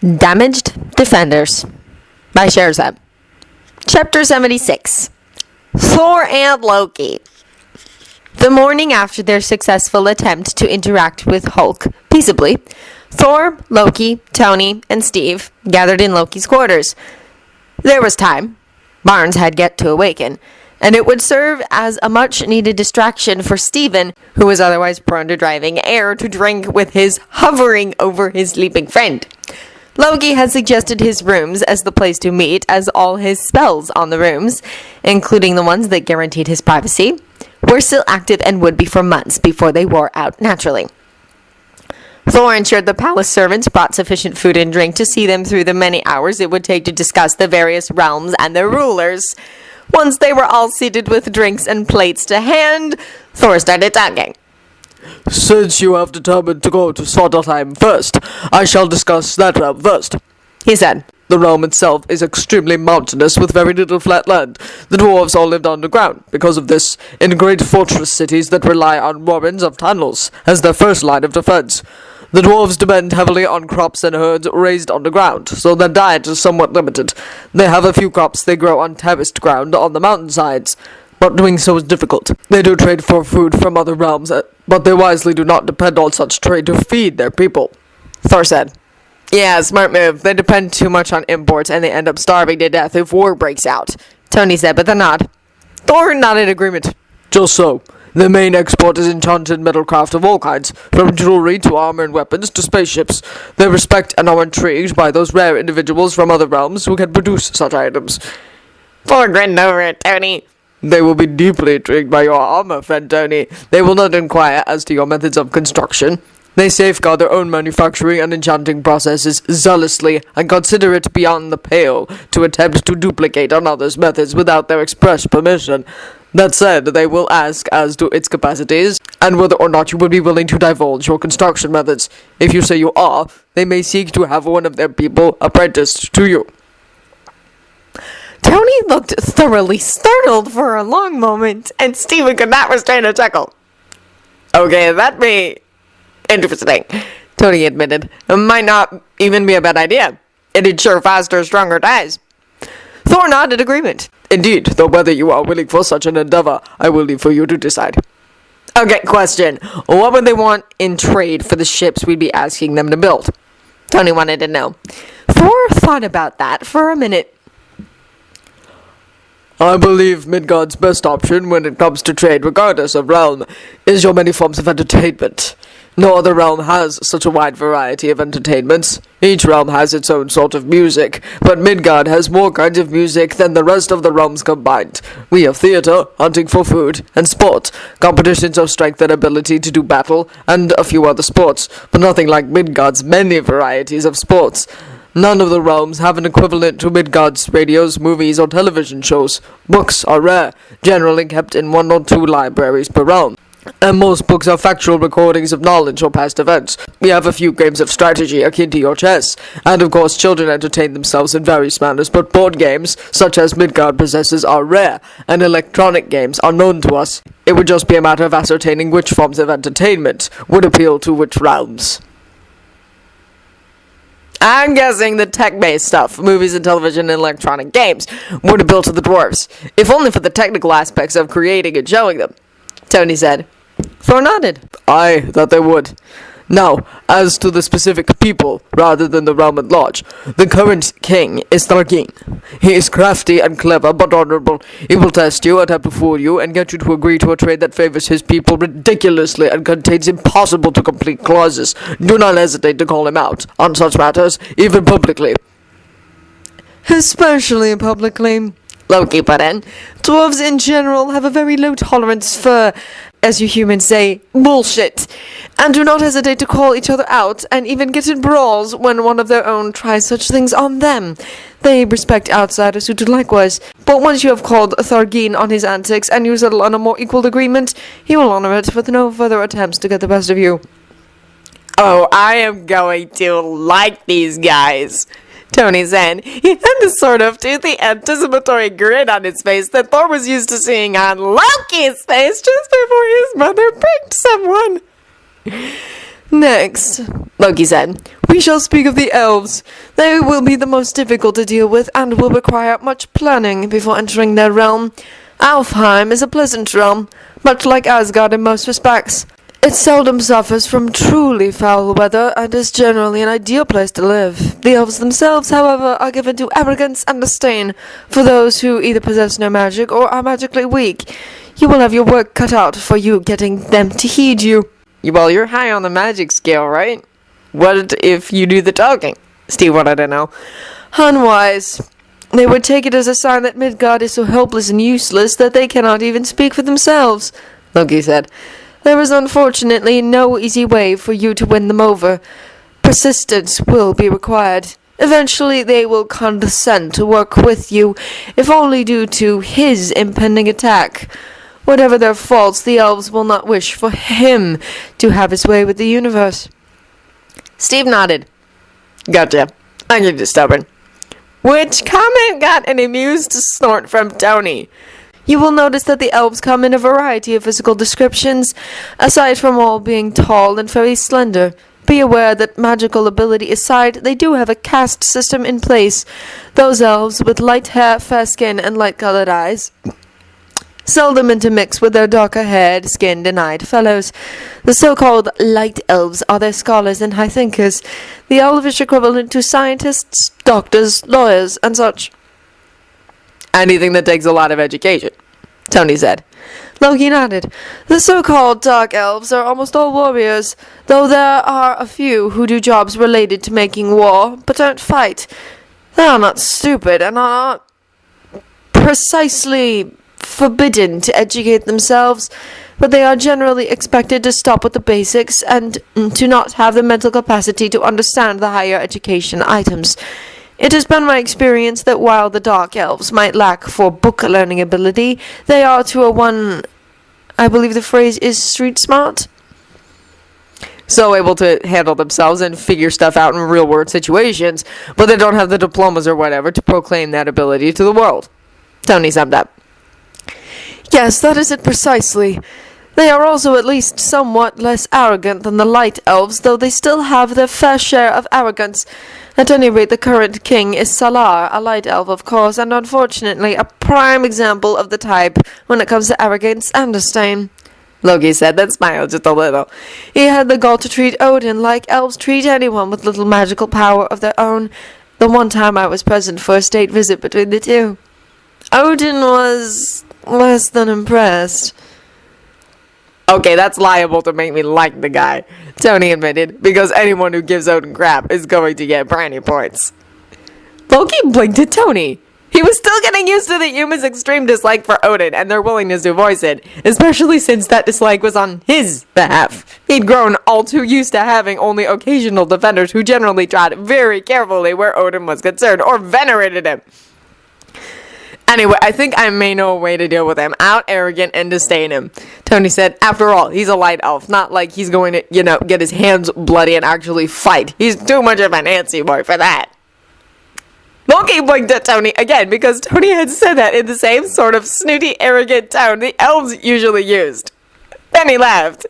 Damaged Defenders by Charles Xavier. Chapter 76. Thor and Loki. The morning after their successful attempt to interact with Hulk peaceably, Thor, Loki, Tony, and Steve gathered in Loki's quarters. There was time. Barnes had yet to awaken, and it would serve as a much-needed distraction for Stephen, who was otherwise prone to driving air to drink with his hovering over his sleeping friend. Loki had suggested his rooms as the place to meet, as all his spells on the rooms, including the ones that guaranteed his privacy, were still active and would be for months before they wore out naturally. Thor ensured the palace servants brought sufficient food and drink to see them through the many hours it would take to discuss the various realms and their rulers. Once they were all seated with drinks and plates to hand, Thor started talking. "Since you have determined to go to Svartalheim first, I shall discuss that realm first," he said. "The realm itself is extremely mountainous with very little flat land. The dwarves all lived underground, because of this, in great fortress cities that rely on warrens of tunnels as their first line of defense. The dwarves depend heavily on crops and herds raised underground, so their diet is somewhat limited. They have a few crops they grow on terraced ground on the mountainsides, but doing so is difficult. They do trade for food from other realms, but they wisely do not depend on such trade to feed their people," Thor said. "Yeah, smart move. They depend too much on imports, and they end up starving to death if war breaks out," Tony said with a nod. Thor nodded agreement. "Just so. The main export is enchanted metalcraft of all kinds, from jewelry to armor and weapons to spaceships. They respect and are intrigued by those rare individuals from other realms who can produce such items." Thor grinned over at Tony. "They will be deeply intrigued by your armor, friend Tony. They will not inquire as to your methods of construction. They safeguard their own manufacturing and enchanting processes zealously and consider it beyond the pale to attempt to duplicate on others' methods without their express permission. That said, they will ask as to its capacities, and whether or not you will be willing to divulge your construction methods. If you say you are, they may seek to have one of their people apprenticed to you." Tony looked thoroughly startled for a long moment, and Stephen could not restrain a chuckle. "Okay, that'd be interesting," Tony admitted. "It might not even be a bad idea. It'd ensure faster, stronger ties." Thor nodded agreement. "Indeed, though whether you are willing for such an endeavor, I will leave for you to decide." "Okay, question. What would they want in trade for the ships we'd be asking them to build?" Tony wanted to know. Thor thought about that for a minute. "I believe Midgard's best option when it comes to trade, regardless of realm, is your many forms of entertainment. No other realm has such a wide variety of entertainments. Each realm has its own sort of music, but Midgard has more kinds of music than the rest of the realms combined. We have theater, hunting for food, and sport, competitions of strength and ability to do battle, and a few other sports, but nothing like Midgard's many varieties of sports. None of the realms have an equivalent to Midgard's radios, movies, or television shows. Books are rare, generally kept in 1 or 2 libraries per realm, and most books are factual recordings of knowledge or past events. We have a few games of strategy akin to your chess, and of course children entertain themselves in various manners, but board games, such as Midgard possesses, are rare, and electronic games are known to us. It would just be a matter of ascertaining which forms of entertainment would appeal to which realms." "I'm guessing the tech-based stuff, movies and television and electronic games, would appeal to the dwarves, if only for the technical aspects of creating and showing them," Tony said. Thor nodded. "Aye, that they would. Now, as to the specific people, rather than the realm at large, the current king is Erskine. He is crafty and clever, but honorable. He will test you, attempt to fool you, and get you to agree to a trade that favors his people ridiculously and contains impossible-to-complete clauses. Do not hesitate to call him out on such matters, even publicly." "Especially publicly," Loki put in. "Dwarves in general have a very low tolerance for, as you humans say, bullshit, and do not hesitate to call each other out, and even get in brawls when one of their own tries such things on them. They respect outsiders who do likewise, but once you have called Thargin on his antics, and you settle on a more equal agreement, he will honor it with no further attempts to get the best of you." "Oh, I am going to like these guys," Tony said. He had this sort of toothy, anticipatory grin on his face that Thor was used to seeing on Loki's face just before his mother picked someone. Next, Loki said, we shall speak of the elves. They will be the most difficult to deal with and will require much planning before entering their realm. Alfheim is a pleasant realm, much like Asgard in most respects. It seldom suffers from truly foul weather and is generally an ideal place to live. The elves themselves, however, are given to arrogance and disdain for those who either possess no magic or are magically weak. You will have your work cut out for you getting them to heed you. Well, you're high on the magic scale, right? What if you do the talking? Steve wanted to know. Unwise. They would take it as a sign that Midgard is so helpless and useless that they cannot even speak for themselves, Loki said. There is unfortunately no easy way for you to win them over. Persistence will be required. Eventually they will condescend to work with you, if only due to his impending attack. Whatever their faults, the elves will not wish for him to have his way with the universe. Steve nodded. Gotcha. I get you stubborn. Which comment got an amused snort from Tony. You will notice that the elves come in a variety of physical descriptions, aside from all being tall and very slender. Be aware that magical ability aside, they do have a caste system in place. Those elves with light hair, fair skin, and light-colored eyes seldom intermix with their darker-haired, skinned, and eyed fellows. The so-called light elves are their scholars and high thinkers, the elvish equivalent to scientists, doctors, lawyers, and such. Anything that takes a lot of education, Tony said. Loki nodded. The so-called dark elves are almost all warriors, though there are a few who do jobs related to making war, but don't fight. They are not stupid, and are not precisely forbidden to educate themselves, but they are generally expected to stop with the basics and to not have the mental capacity to understand the higher education items. It has been my experience that while the dark elves might lack for book learning ability, they are to a one, I believe the phrase is street smart, so able to handle themselves and figure stuff out in real world situations, but they don't have the diplomas or whatever to proclaim that ability to the world. Tony summed up. Yes, that is it precisely. They are also at least somewhat less arrogant than the light elves, though they still have their fair share of arrogance. At any rate, the current king is Salar, a light elf, of course, and unfortunately a prime example of the type when it comes to arrogance and disdain. Loki said, then smiled just a little. He had the gall to treat Odin like elves treat anyone with little magical power of their own. The one time I was present for a state visit between the two, Odin was less than impressed. Okay, that's liable to make me like the guy, Tony admitted, because anyone who gives Odin crap is going to get brownie points. Loki blinked at Tony. He was still getting used to the humans' extreme dislike for Odin and their willingness to voice it, especially since that dislike was on his behalf. He'd grown all too used to having only occasional defenders who generally trod very carefully where Odin was concerned or venerated him. Anyway, I think I may know a way to deal with him. Out arrogant and disdain him. Tony said, after all, he's a light elf. Not like he's going to, get his hands bloody and actually fight. He's too much of a Nancy boy for that. Loki blinked at Tony again because Tony had said that in the same sort of snooty, arrogant tone the elves usually used. Then he laughed.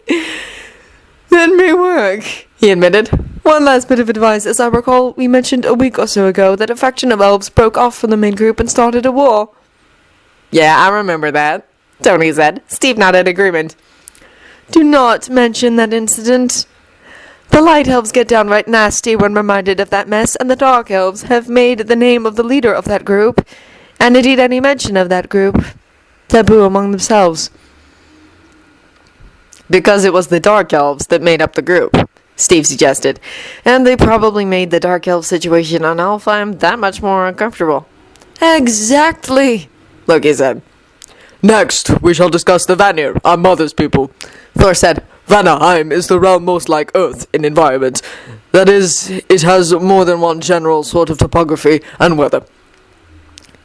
That may work, he admitted. One last bit of advice. As I recall, we mentioned a week or so ago that a faction of elves broke off from the main group and started a war. Yeah, I remember that, Tony said. Steve nodded agreement. Do not mention that incident. The light elves get downright nasty when reminded of that mess, and the dark elves have made the name of the leader of that group, and indeed any mention of that group, taboo among themselves. Because it was the dark elves that made up the group, Steve suggested, and they probably made the dark elf situation on Alfheim that much more uncomfortable. Exactly, Loki said. Next, we shall discuss the Vanir, our mother's people. Thor said, Vanaheim is the realm most like Earth in environment. That is, it has more than one general sort of topography and weather.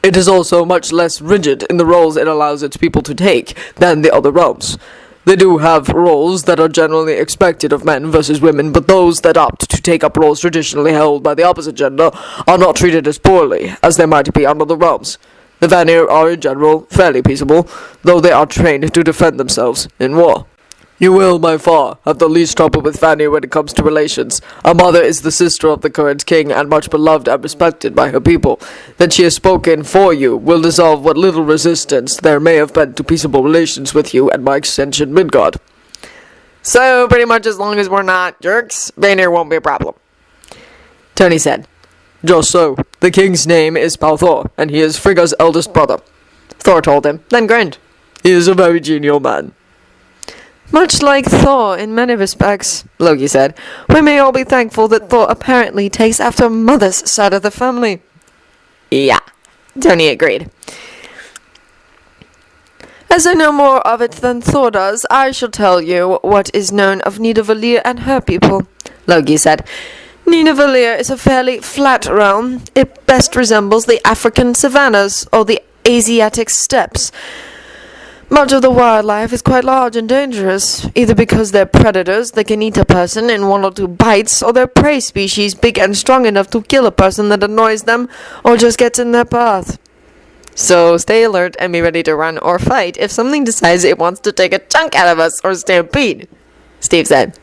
It is also much less rigid in the roles it allows its people to take than the other realms. They do have roles that are generally expected of men versus women, but those that opt to take up roles traditionally held by the opposite gender are not treated as poorly as they might be on other realms. The Vanir are in general fairly peaceable, though they are trained to defend themselves in war. You will, by far, have the least trouble with Fanny when it comes to relations. Our mother is the sister of the current king, and much beloved and respected by her people. That she has spoken for you will dissolve what little resistance there may have been to peaceable relations with you and by extension Midgard. So, pretty much as long as we're not jerks, Vanir won't be a problem, Tony said. Just so. The king's name is Thor, and he is Frigga's eldest brother. Thor told him, then grinned. He is a very genial man. Much like Thor in many respects, Loki said. We may all be thankful that Thor apparently takes after Mother's side of the family. Yeah, Tony agreed. As I know more of it than Thor does, I shall tell you what is known of Nidavellir and her people, Loki said. Nidavellir is a fairly flat realm. It best resembles the African savannas or the Asiatic steppes. Much of the wildlife is quite large and dangerous, either because they're predators that can eat a person in 1 or 2 bites, or they're prey species big and strong enough to kill a person that annoys them or just gets in their path. So stay alert and be ready to run or fight if something decides it wants to take a chunk out of us or stampede, Steve said.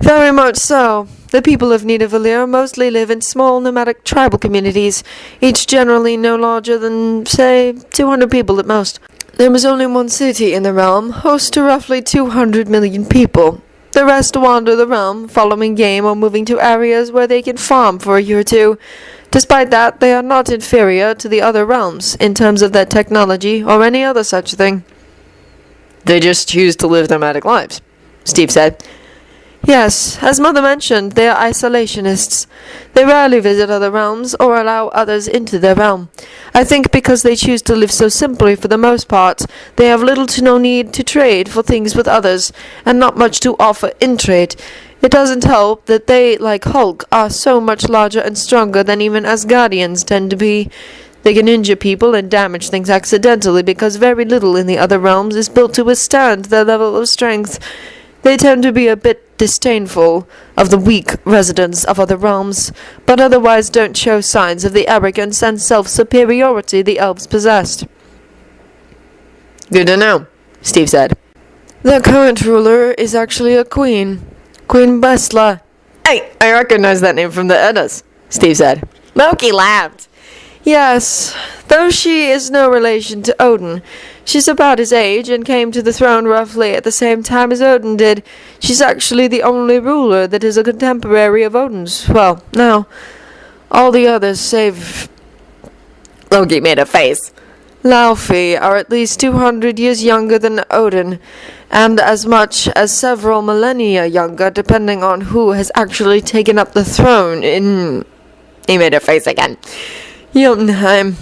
Very much so. The people of Nidavellir mostly live in small nomadic tribal communities, each generally no larger than, say, 200 people at most. There is only one city in the realm, host to roughly 200 million people. The rest wander the realm, following game or moving to areas where they can farm for a year or two. Despite that, they are not inferior to the other realms in terms of their technology or any other such thing. They just choose to live nomadic lives, Steve said. Yes, as Mother mentioned, they are isolationists. They rarely visit other realms or allow others into their realm. I think because they choose to live so simply for the most part, they have little to no need to trade for things with others, and not much to offer in trade. It doesn't help that they, like Hulk, are so much larger and stronger than even Asgardians tend to be. They can injure people and damage things accidentally because very little in the other realms is built to withstand their level of strength. They tend to be a bit disdainful of the weak residents of other realms, but otherwise don't show signs of the arrogance and self-superiority the elves possessed. Good to know, Steve said. Their current ruler is actually a queen, Queen Bestla. Hey, I recognize that name from the Eddas, Steve said. Loki laughed. Yes, though she is no relation to Odin. She's about his age and came to the throne roughly at the same time as Odin did. She's actually the only ruler that is a contemporary of Odin's. Well, now, all the others save... Loki made a face. Laufey are at least 200 years younger than Odin, and as much as several millennia younger, depending on who has actually taken up the throne in... He made a face again. Jotunheim.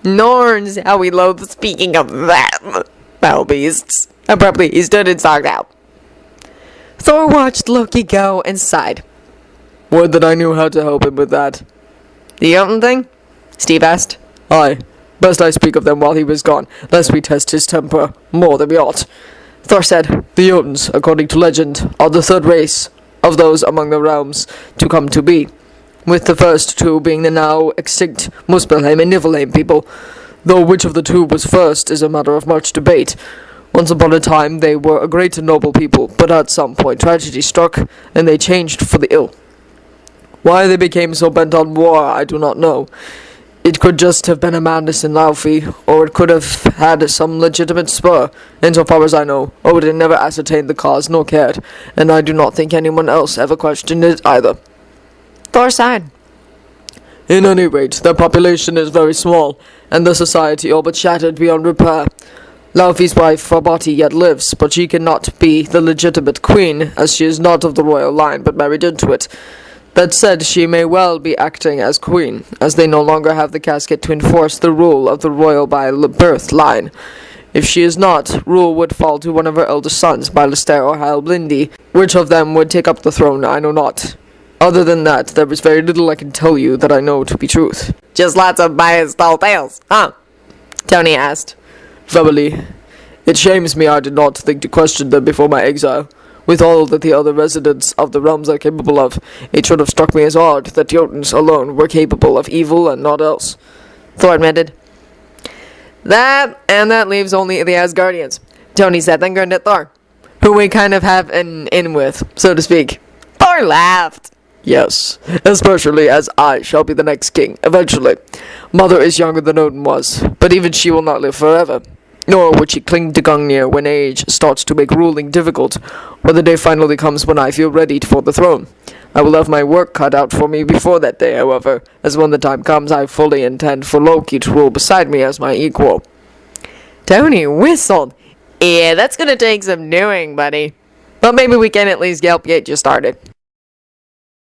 Norns, how we loathe speaking of them. Foul beasts. Abruptly, he stood and stalked out. Thor watched Loki go and sighed. Would that I knew how to help him with that. The Jotun thing? Steve asked. Aye. Best I speak of them while he was gone, lest we test his temper more than we ought. Thor said, The Jotuns, according to legend, are the third race of those among the realms to come to be, with the first two being the now extinct Muspelheim and Niflheim people, though which of the two was first is a matter of much debate. Once upon a time they were a great and noble people, but at some point tragedy struck, and they changed for the ill. Why they became so bent on war, I do not know. It could just have been a madness in Laufey, or it could have had some legitimate spur. Insofar as I know, Odin never ascertained the cause nor cared, and I do not think anyone else ever questioned it either. Thor sighed. In any rate, their population is very small, and their society all but shattered beyond repair. Laufey's wife, Farbati, yet lives, but she cannot be the legitimate queen, as she is not of the royal line, but married into it. That said, she may well be acting as queen, as they no longer have the casket to enforce the rule of the royal by birth line. If she is not, rule would fall to one of her eldest sons, Bylister or Halblindi. Which of them would take up the throne, I know not. Other than that, there is very little I can tell you that I know to be truth. Just lots of biased tall tales, huh? Tony asked. Verily, it shames me I did not think to question them before my exile. With all that the other residents of the realms are capable of, it should have struck me as odd that Jotuns alone were capable of evil and naught else. Thor admitted. That leaves only the Asgardians, Tony said, then grinned at Thor. who we kind of have an in with, so to speak. Thor laughed. Yes, especially as I shall be the next king, eventually. Mother is younger than Odin was, but even she will not live forever. Nor would she cling to Gungnir when age starts to make ruling difficult, or the day finally comes when I feel ready for the throne. I will have my work cut out for me before that day, however, as when the time comes I fully intend for Loki to rule beside me as my equal. Tony whistled. Yeah, that's gonna take some doing, buddy. But maybe we can at least help get you started.